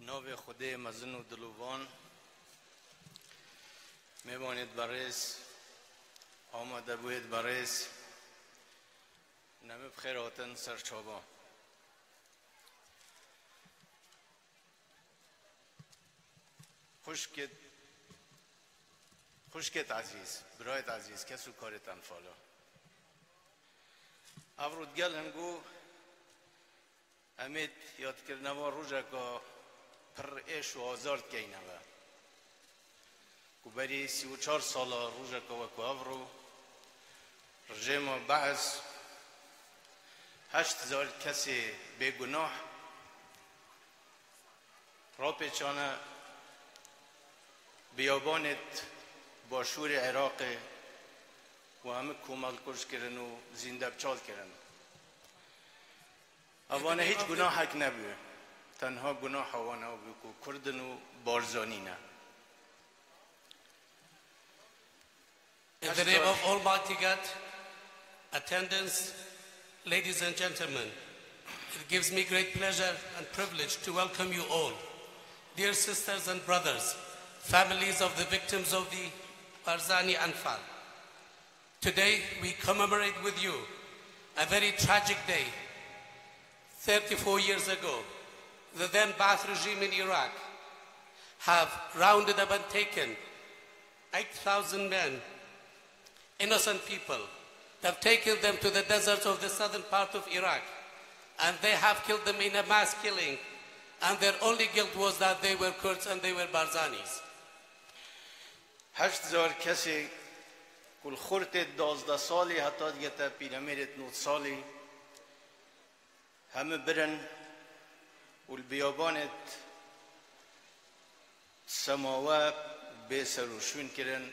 ناو خدای مزن و دلوان میوانید برس آماده بوید برس نمی بخیراتن سرچابا خوشکت عزیز برایت عزیز کسو کارت انفالا افرودگل هنگو امید یاد کردنوا روژه که پر ایش و آزارد که اینه و بری 34 ساله روژه که وکو افرو رژیم بحث 8000 کسی بگناه را پیچانه بیابانت با شور عراق و همه کومل کش کردن و زنده بچال کردن اوانه هیچ گناه حق نبیه تنها گناه اوانه بکو کردن و بارزانی نه. In the name of Almighty God, attendants, ladies and gentlemen, it gives me great pleasure and privilege to welcome you all, dear sisters and brothers, families of the victims of the Barzani Anfal. Today we commemorate with you a very tragic day. 34 years ago, the then Ba'ath regime in Iraq have rounded up and taken 8,000 men, innocent people. They have taken them to the deserts of the southern part of Iraq, and they have killed them in a mass killing, and their only guilt was that they were Kurds and they were Barzanis. 8000 کسی کل خورت 12 سالی حتی دیگه تا پیرمیرت 9 سالی همه برن و البیابانت سماوه بسر و شون کرن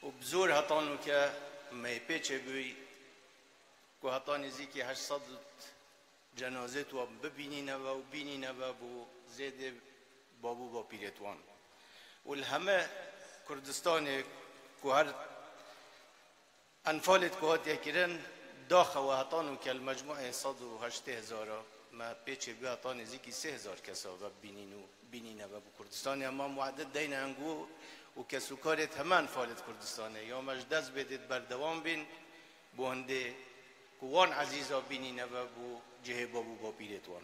و بزور حتانو که میپیچه بوی که حتی نزدیکی 800 جنازه تو ببینینه و بینینه و بو زیده بابو با پیرتوان و الهمه کردستان که هر انفالت که هات یکرن داخل و حتانو که المجموعه 108,000 ما پیچه بی حتان نزدیکی 3000 کسا و بینینه و کردستان اما معدد دین انگو و کسو کارت همه انفالت کردستانه یا مجدز بدید بردوام بین بو هنده کوان عزیزا بینینه و بو جه بابو با پیرتوان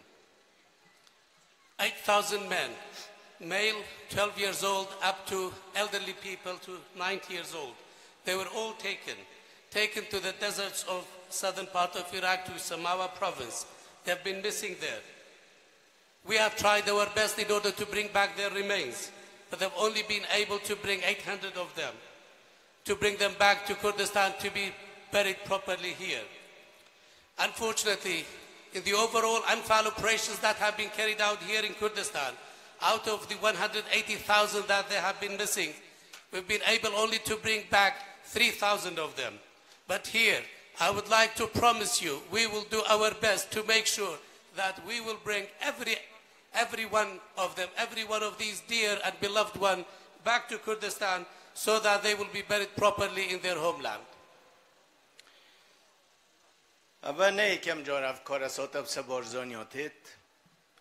8,000 men, male 12 years old up to elderly people to 90 years old. They were all taken to the deserts of southern part of Iraq to Samawa province. They have been missing there. We have tried our best in order to bring back their remains, but they've only been able to bring 800 of them, to bring them back to Kurdistan to be buried properly here. Unfortunately, in the overall Anfal operations that have been carried out here in Kurdistan, out of the 180,000 that they have been missing, we've been able only to bring back 3,000 of them. But here, I would like to promise you, we will do our best to make sure that we will bring every one of them, every one of these dear and beloved ones back to Kurdistan so that they will be buried properly in their homeland. اما نه یکم جار افکار اساتب سه بارزانیاتت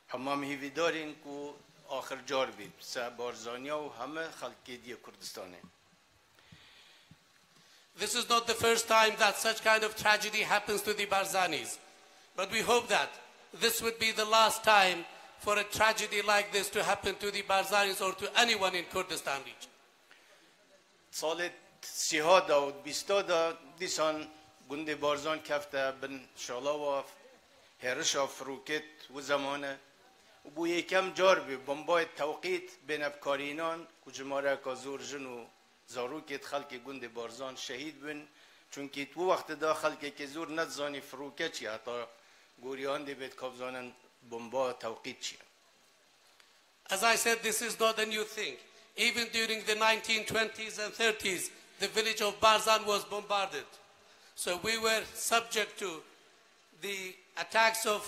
همام هیوی دارین که آخر جار بید سه بارزانیا و همه خلقی دی کردستانه. This is not the first time that such kind of tragedy happens to the Barzanis, but we hope that this would be the last time for a tragedy like this to happen to the Barzanis or to anyone in Kurdistan region. سال 30 و 20 دیسان گنده بارزان کفته بن شالا و هرش فروکت و زمانه و بو یکم جار بی بمبای توقیت بین افکارینان که جماره که زور جن و زاروکت خلق گنده بارزان شهید بن چونکه تو وقت دا خلق که زور نتزانی فروکت چی حتی گوریان دی بید کابزانن بمبا توقیت چی. As I said, this is not a new thing. Even during the 1920s and 30s, the village of Barzan was bombarded. So we were subject to the attacks of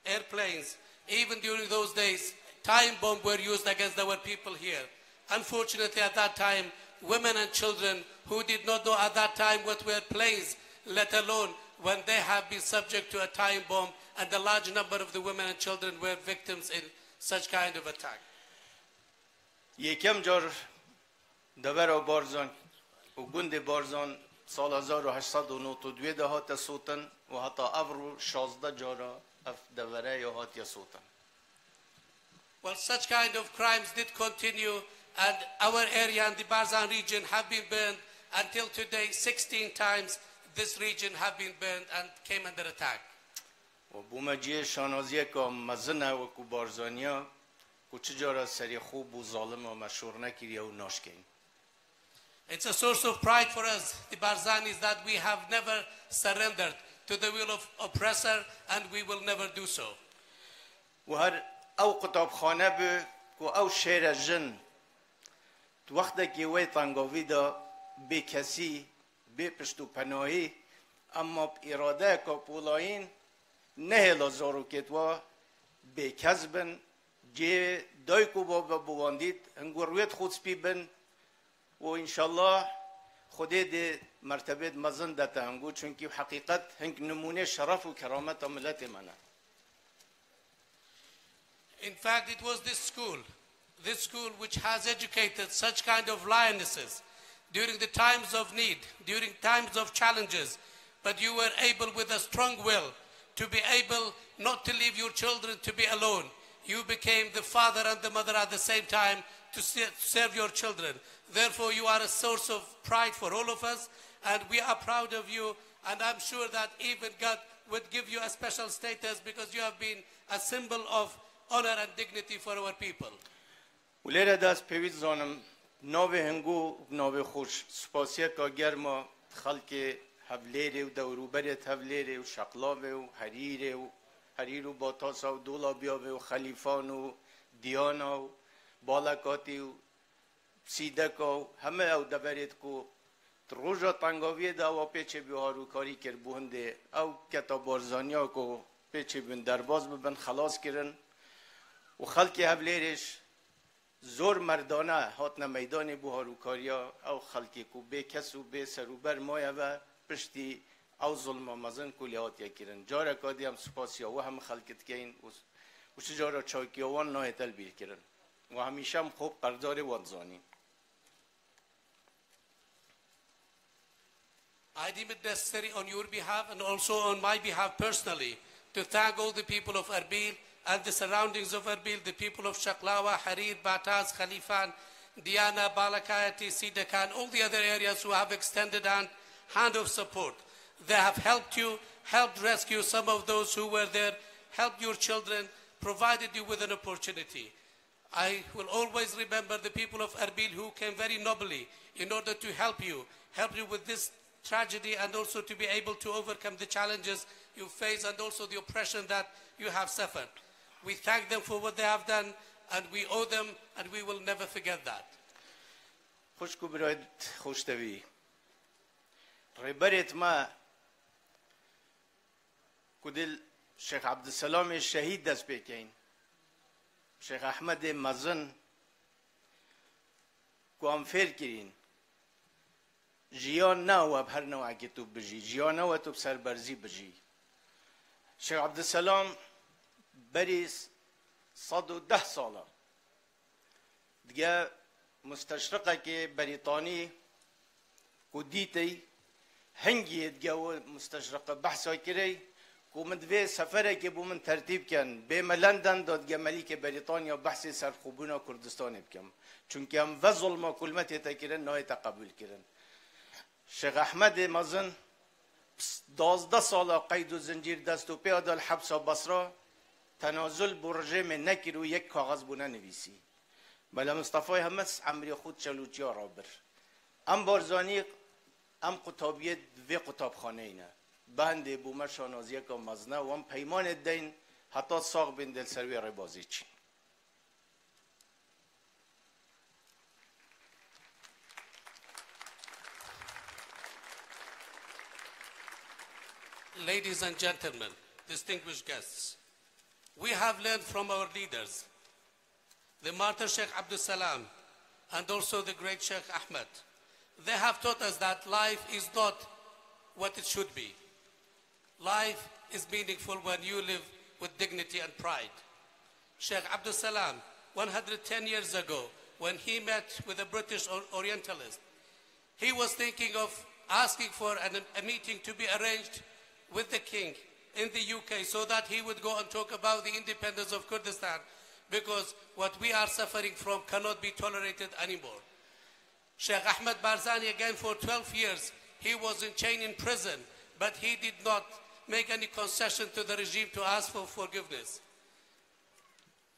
airplanes. Even during those days, time bombs were used against our people here. Unfortunately, at that time, women and children who did not know at that time what were planes, let alone when they have been subject to a time bomb, and a large number of the women and children were victims in such kind of attack. یکم جار دور بارزان و گند بارزان سال 1892 دهات سوتن و حتی افرو 16 جارا اف دوره یا هات سوتن. Well, such kind of crimes did continue, and our area and the Barzan region have been burned until today. 16 times this region have been burned and came under attack. و بومجی شانازیه که مزنه و کو بارزانیا کو چجارا سری خوب و ظالم و مشهور نکریه و ناشکین. It's a source of pride for us, the Barzanis, that we have never surrendered to the will of oppressor, and we will never do so. و هر او قطاب خانه به کو او شیر جن تو وقت که وی تنگاوی دا به کسی به پشت و پناهی اما اراده که پولاین نه لازارو کتوا به کذبن جه دای کو با بواندید هنگورویت خود سپی بن و انشالله خودی ده مرتبه مزن داتا هنگو چونکی حقیقت هنگ نمونه شرف و کرامت ملت منه. In fact, it was this school which has educated such kind of lionesses during the times of need, during times of challenges, but you were able with a strong will to be able not to leave your children to be alone. You became the father and the mother at the same time to serve your children. Therefore, you are a source of pride for all of us, and we are proud of you, and I'm sure that even God would give you a special status because you have been a symbol of honor and dignity for our people. ولیره دست پیوید زانم ناو هنگو ناو خوش سپاسیه که گرما خلق حولیره و دوروبرت حولیره و شقلاوه و حریر و باتاسا و دولابیاوه و خلیفان و دیانا و بالکاتی و سیدکا و همه او دبرت که روژا تنگاویه دا و پیچه بیهارو کاری کر بونده او کتا بارزانیا که پیچه بین درباز ببن خلاص کرن و خلق حولیرش زور مردانه هاتنا میدان بوهاروکاریا او خلقی کو به کس و به سروبر مایه و پشتی او ظلم مزن کلیات یکیرن جاره کادی هم سپاسیا و هم خلقت کین و چجارا چاکیوان نای تلبیل کرن و همیشه هم خوب قردار وانزانی. I deem it necessary on your behalf and also on my behalf personally to thank all the people of Erbil and the surroundings of Erbil, the people of Shaklawa, Harir, Bataz, Khalifan, Diana, Balakayati, Sidakan, all the other areas who have extended a hand of support. They have helped you, helped rescue some of those who were there, helped your children, provided you with an opportunity. I will always remember the people of Erbil who came very nobly in order to help you with this tragedy and also to be able to overcome the challenges you face and also the oppression that you have suffered. We thank them for what they have done, and we owe them, and we will never forget that. خوشکو براید خوشتوی ربرت ما کدل شیخ عبدالسلام شهید دست بکین شیخ احمد مزن کو امفیر کرین جیان نه و بهر نوع که تو بجی جیان و تو بسربرزی بجی شیخ عبدالسلام بریز 110 ساله دیگه مستشرقه که بریتانی کدیتی هنگی دیگه و مستشرقه بحثا کری که من دوی سفره که بو من ترتیب کن به لندن داد دیگه ملیک بریتانیا بحث سرخوبونا کردستان بکم چونکه هم و ظلم کلمت تکرن نهای تقبل کرن شیخ احمد مزن 12 ساله قید و زنجیر دست و پیاده الحبس و بصره تنازل برجم نکر و یک کاغذ بونه نویسی بله مصطفی همس عمری خود چلوچی ها را بر ام بارزانی ام قطابیه دوی قطاب خانه اینه بنده بومه شانازیه که مزنه و ام پیمان دین حتی ساق بین دل سروی ربازی چی. Ladies and gentlemen, distinguished guests, we have learned from our leaders, the martyr Sheikh Abdul Salam and also the great Sheikh Ahmed. They have taught us that life is not what it should be. Life is meaningful when you live with dignity and pride. Sheikh Abdul Salam, 110 years ago, when he met with a British Orientalist, he was thinking of asking for a meeting to be arranged with the king in the UK so that he would go and talk about the independence of Kurdistan, because what we are suffering from cannot be tolerated anymore. Sheikh Ahmed Barzani, again, for 12 years, he was in chain in prison, but he did not make any concession to the regime to ask for forgiveness.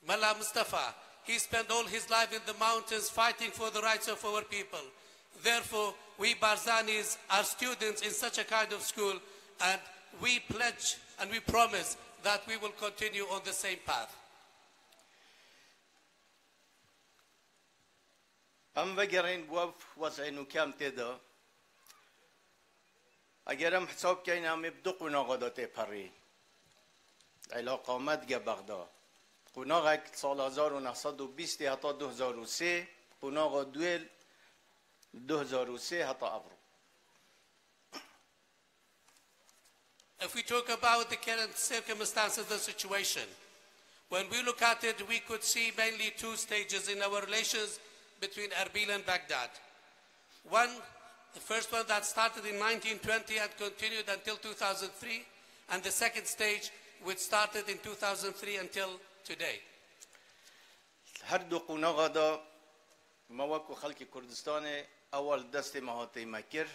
Mullah Mustafa, he spent all his life in the mountains fighting for the rights of our people. Therefore, we Barzanis are students in such a kind of school, and we pledge and we promise that we will continue on the same path. ام وگرین بوف وضعینو کم تدا اگرم حساب کنیم هم بدو قناغادات پری علاقه آمد گه بغداد قناغ سال 1920 حتی 2003 قناغ دویل 2003 حتی ابرو. If we talk about the current circumstances of the situation, when we look at it, we could see mainly two stages in our relations between Erbil and Baghdad. One, the first one that started in 1920 and continued until 2003, and the second stage which started in 2003 until today. هر دو قناغ دا موکو خلق کردستان اول دست مهاتی مکر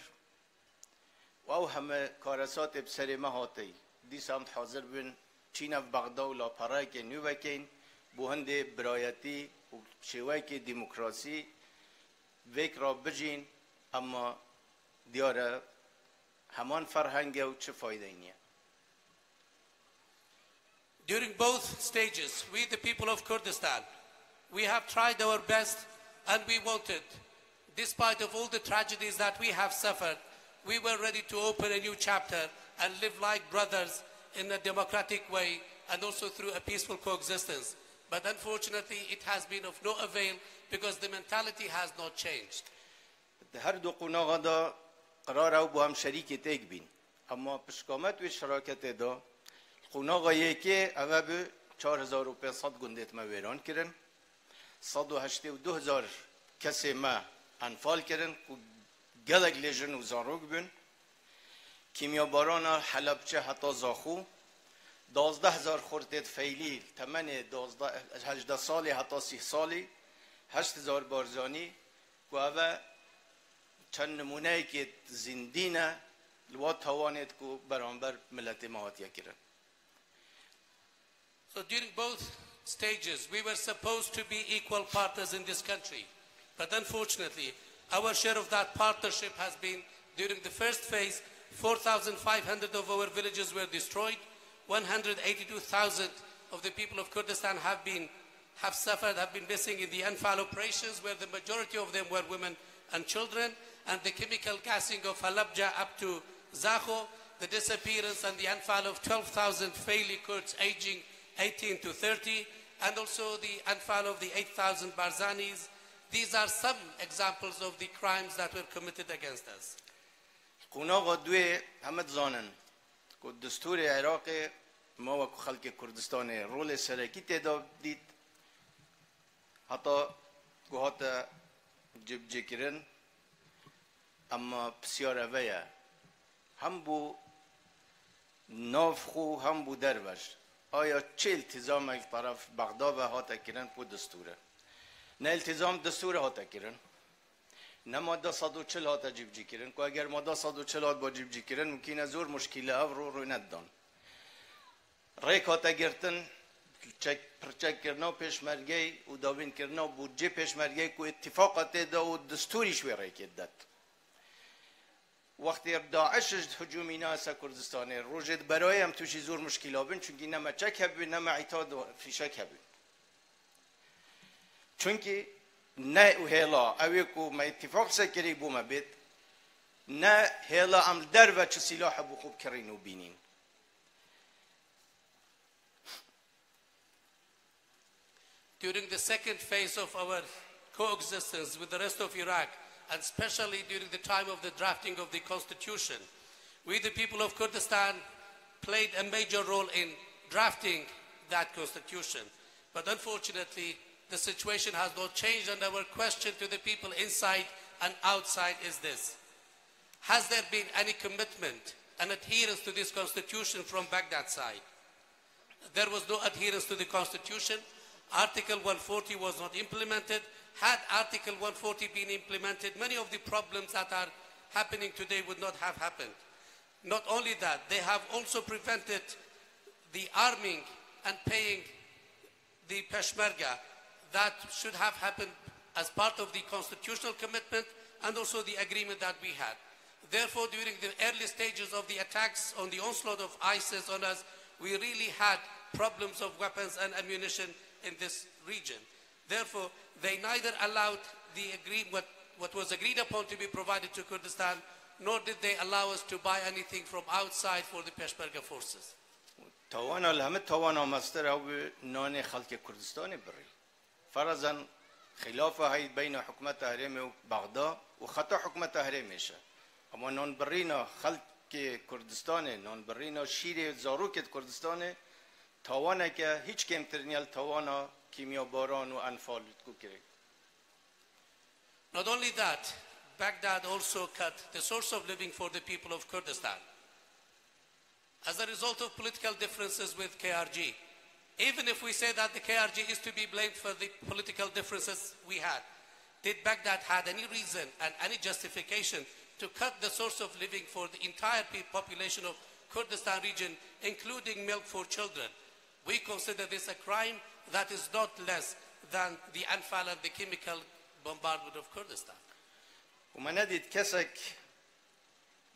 و او همه کارسات بسر مهاتی دی سامت حاضر بین چین في بغداد و لاپرای که نوکین بوهند برایتی و شوای که دموکراسی ویک را بجین اما دیاره همان فرهنگه و چه فایده نیه. During both stages, we the people of Kurdistan, we have tried our best, and we wanted, despite of all the tragedies that we have suffered, we were ready to open a new chapter and live like brothers in a democratic way and also through a peaceful coexistence. But unfortunately, it has been of no avail because the mentality has not changed. هر دو قناغ دا قرار او با هم شریک تیک بین اما پشکامت و شراکت دا قناغ یکی اوه به 4500 گندت ما ویران کرن 182,000 کسی ما انفال کرن و گلک لیجن و زاروگ بین کیمیاباران حلبچه حتی زاخو 12,000 خورتت فیلی تمن 18 سالی حتی 30 سالی 8,000 بارزانی و اوه چند نمونه که زندینه لوات توانید که برانبر ملت مهاتیه کرن. So during both stages, we were supposed to be equal partners in this country. But unfortunately, our share of that partnership has been, during the first phase, 4,500 of our villages were destroyed. 182,000 of the people of Kurdistan have been missing in the Anfal operations, where the majority of them were women and children, and the chemical gassing of Halabja up to Zakho, the disappearance and the Anfal of 12,000 Faili Kurds aging 18 to 30, and also the Anfal of the 8,000 Barzanis. These are some examples of the crimes that were committed against us. قناغ دوی همت زانن که دستور عراق ما و خلق کردستان رول سرکی تعداد دید حتی گوهات جب جکرن اما بسیار اوه هم بو ناف خو هم بو دروش آیا چه التزام یک طرف بغداد و هاتا کرن پو دستوره نه التزام دستور هاتا کرن نه ماده 140 هاتا جیب جی کرن که اگر ماده 140 هات با جیب جی کرن ممکنه زور مشکله ها رو ندان ریک هاتا گرتن پرچک کرنا پیشمرگی و داوین کرنا بودجه پیشمرگی که اتفاقات دا و دستوریش وی ریکت داد وقتی داعش هجومی ناس کردستان روجد برای هم توشی زور مشکل بین چونکی نما چک هبی نما عتاد و فیشک هبی چونکی نه و هلا اوی کو ما اتفاق سکری بو ما بید نه هلا عمل در و چه سلاح بو خوب کرین و بینین During the second phase of our coexistence with the rest of Iraq, and especially during the time of the drafting of the constitution, we the people of Kurdistan played a major role in drafting that constitution. But unfortunately, the situation has not changed, and our question to the people inside and outside is this: has there been any commitment and adherence to this constitution from Baghdad side? There was no adherence to the constitution. Article 140 was not implemented. Had Article 140 been implemented, many of the problems that are happening today would not have happened. Not only that, they have also prevented the arming and paying the Peshmerga that should have happened as part of the constitutional commitment and also the agreement that we had. Therefore, during the early stages of the attacks on the onslaught of ISIS on us, we really had problems of weapons and ammunition in this region. Therefore, they neither allowed what was agreed upon to be provided to Kurdistan, nor did they allow us to buy anything from outside for the Peshmerga forces. توانا الهمه توانا مستر او نان خلق كردستان بري فرضا خلاف هاي بين حكومه تهريم وبغداد وخطا حكومه تهريم میشه اما نان برینا خلق كردستان نان برینا شیر زاروک كردستان توانا که هیچ کم ترنیل توانا کیمیا باران و انفال کو کرد. Not only that, Baghdad also cut the source of living for the people of Kurdistan. As a result of political differences with KRG, even if we say that the KRG is to be blamed for the political differences we had, did Baghdad had any reason and any justification to cut the source of living for the entire population of Kurdistan region, including milk for children? We consider this a crime that is not less than the Anfal and the chemical bombardment of Kurdistan. وما ندید کسک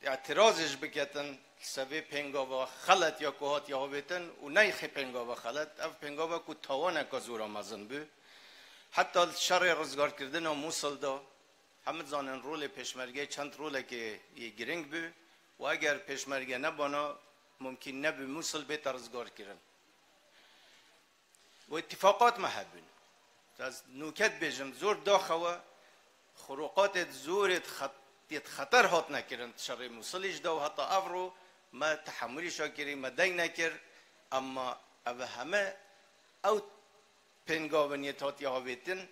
اعتراضش بکتن سبب پنگاوا خلط یا کوهات یا هویتن و نیخ پنگاوا خلط اف پنگاوا کو تاوانه که زورا مزن بو حتی شر رزگار کردن و موصل دا همه زانن رول پشمرگه چند روله که یه گرنگ بو و اگر پشمرگه نبانا ممکن نبو موصل بیت رزگار کردن و اتفاقات محبون از نوکت بیجم زور داخوا خروقات زورت خطر هات نکردن شر موصلش دا و حتی افرو ما تحملی شاکری ما دی نکر اما او همه او پنگاونیت هات یا هاویتن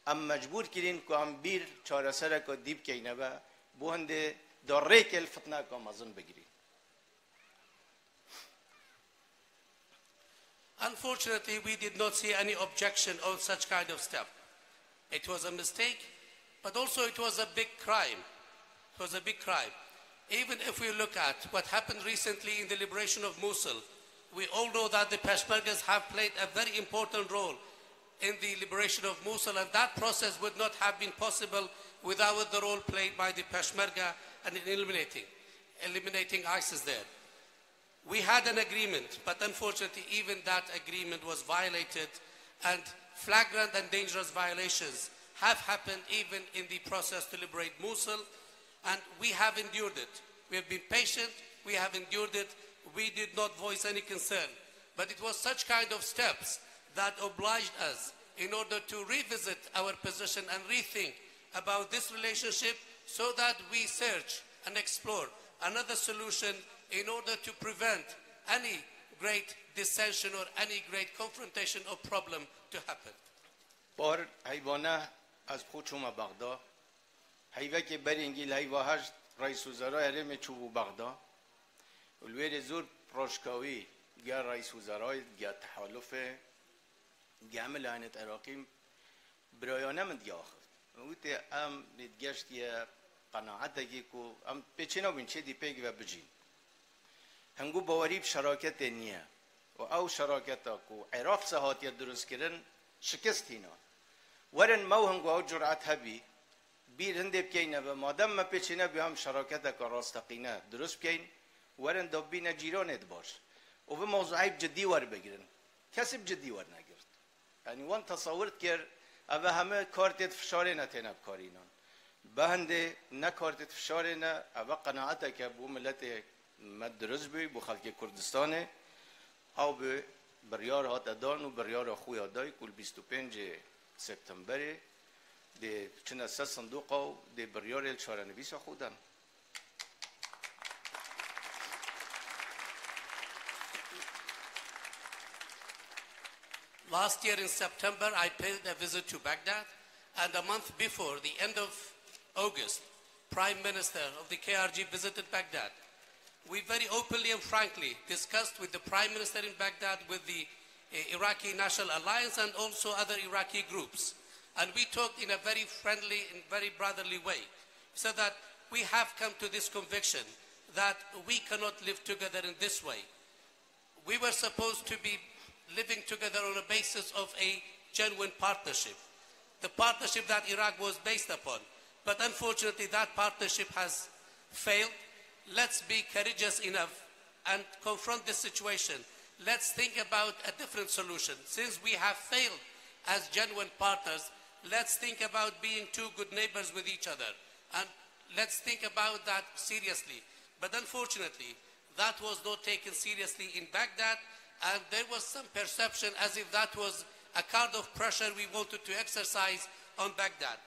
ام مجبور کرین که هم بیر چاره سره که دیب کینه و بوهنده داره که الفتنه که مازن بگیرین. Unfortunately, we did not see any objection on such kind of step. It was a mistake, but also it was a big crime. It was a big crime. Even if we look at what happened recently in the liberation of Mosul, we all know that the Peshmergas have played a very important role in the liberation of Mosul, and that process would not have been possible without the role played by the Peshmerga and in eliminating ISIS there. We had an agreement, but unfortunately even that agreement was violated, and flagrant and dangerous violations have happened even in the process to liberate Mosul, and we have endured it. We have been patient, we have endured it, we did not voice any concern. But it was such kind of steps that obliged us in order to revisit our position and rethink about this relationship so that we search and explore another solution in order to prevent any great dissension or any great confrontation or problem to happen. بار حیوانه از پوچوم بغداد حیوه که برینگیل حیوه هشت رئیس وزرای هرم چوبو بغداد الویر زور پروشکاوی گیا رئیس وزرای گیا تحالف گیا عمل عینت عراقی برایانه من گیا آخر وقتی ام ندگشت یه قناعته که ام پیچینا بین چه دی پیگ و بجین هنگو باوری بشراکت نیه و او شراکتا کو عراق سهاتی درست کردن شکست هینا ورن مو هنگو او جرعت هبی بیر هنده بکینه و مادم ما پیچینه بی هم شراکتا که راستقینه درست بکین ورن دابینه جیرانت باش و به موضوعی بجدی ور بگیرن کسی بجدی ور نگرد یعنی وان تصورت کرد اوه همه کارتت فشاره نتینه بکارینان به هنده نه کارتت فشاره نه اوه قناعته که بو ملت مدرس بی بو خلق کردستانه او به بریار هات ادان و بریار خوی آدای کل 25 سپتامبر ده چند سه صندوق او ده بریار چارنویس خودن Last year in September, I paid a visit to Baghdad, and a month before, the end of August, Prime Minister of the KRG visited Baghdad. We very openly and frankly discussed with the Prime Minister in Baghdad, with the Iraqi National Alliance and also other Iraqi groups. And we talked in a very friendly and very brotherly way, so that we have come to this conviction that we cannot live together in this way. We were supposed to be living together on a basis of a genuine partnership, the partnership that Iraq was based upon. But unfortunately, that partnership has failed. Let's be courageous enough and confront this situation. Let's think about a different solution. Since we have failed as genuine partners, let's think about being two good neighbors with each other. And let's think about that seriously. But unfortunately, that was not taken seriously in Baghdad, and there was some perception as if that was a card of pressure we wanted to exercise on Baghdad.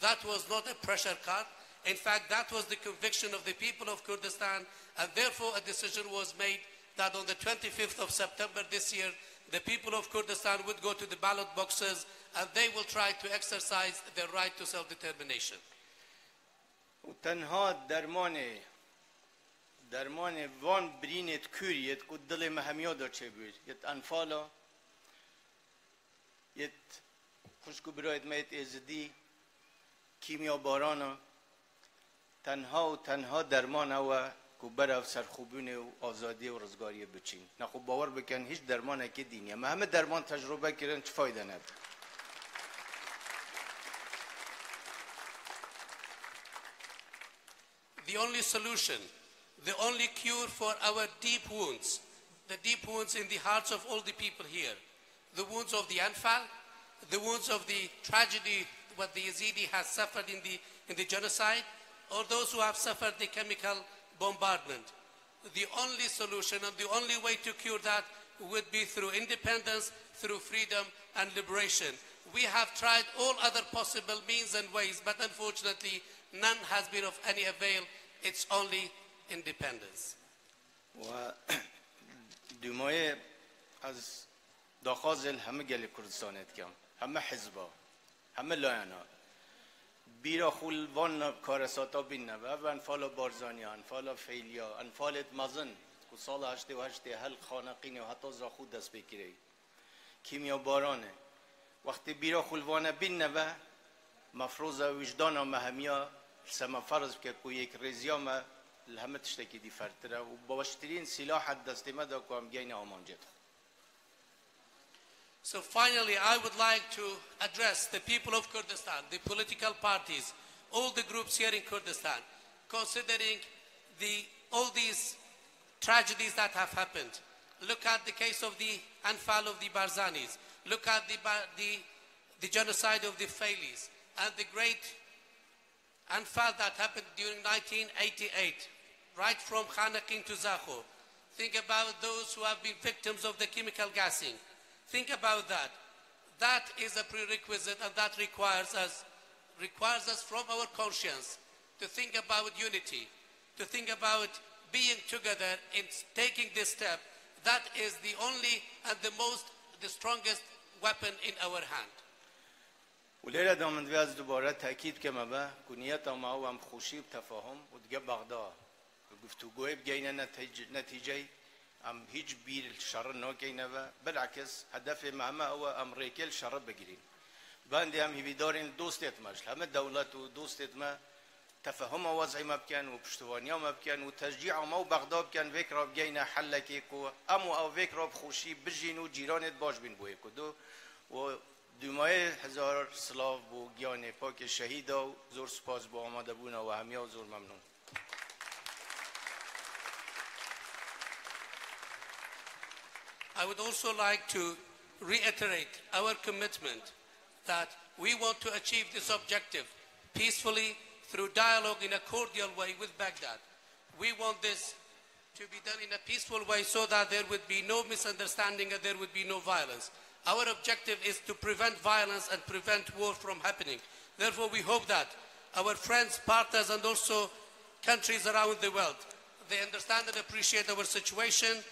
That was not a pressure card. In fact, that was the conviction of the people of Kurdistan, and therefore a decision was made that on the 25th of September this year, the people of Kurdistan would go to the ballot boxes and they will try to exercise their right to self-determination. درمان وان برینت کوریت که دل مهمیا دا چه بود یت انفالا یت خوشکو برایت میت ازدی کیمیا بارانا تنها درمان او که برای سرخوبون و آزادی و رزگاری بچین نخوب باور بکن هیچ درمان که دینیه ما همه درمان تجربه کردن چه فایده نداره. The only solution, the only cure for our deep wounds, the deep wounds in the hearts of all the people here, the wounds of the Anfal, the wounds of the tragedy what the Yazidi has suffered in the genocide, or those who have suffered the chemical bombardment. The only solution and the only way to cure that would be through independence, through freedom and liberation. We have tried all other possible means and ways, but unfortunately none has been of any avail. It's only independence. و دومای از داخل همه گلی کردستانت کم همه حزبا همه لاینا بیرا خول وان کارساتا بین و انفال بارزانیان انفال فیلیا انفالت مزن که سال 88 هل خانقین و حتی زاخود دست بگیری کیمیا بارانه وقتی بیرا خول وان بین و مفروض وجدان مهمیا سما فرض که کو یک رزیام الهمه تشتکی دی فرتره و باشترین سلاح دست مدا کو هم گین آمانجت. So finally, I would like to address the people of Kurdistan, the political parties, all the groups here in Kurdistan, considering all these tragedies that have happened. Look at the case of the Anfal of the Barzanis. Look at the genocide of the Failis and the great Anfal that happened during 1988, right from Khanaqin to Zakho. Think about those who have been victims of the chemical gassing. Think about that. That is a prerequisite, and that requires us from our conscience to think about unity, to think about being together in taking this step. That is the only and the strongest weapon in our hand. وليلة دامن ویاز دوباره تأکید که ما کنیت ما و هم خوشی بتفاهم و دیگه بغداد گفتگوی بگین نتیجه ام هیچ بیر شر ناکینه و بالعکس هدف مهمه او امریکا شر بگیریم باندی هم هیویدارین دوستت ماش همه دولت و دوستت ما تفهم وضعی ما بکن و پشتوانی ما بکن و تشجیع ما و بغداد بکن فکر بگین حل کی کو امو او فکر بخوشی بجین و جیرانت باش بین بوی کدو و دومای هزار سلاف و گیان پاک شهید و زور سپاس با آماده بونا و همیا زور ممنون. I would also like to reiterate our commitment that we want to achieve this objective peacefully through dialogue in a cordial way with Baghdad. We want this to be done in a peaceful way so that there would be no misunderstanding and there would be no violence. Our objective is to prevent violence and prevent war from happening. Therefore, we hope that our friends, partners, and also countries around the world, they understand and appreciate our situation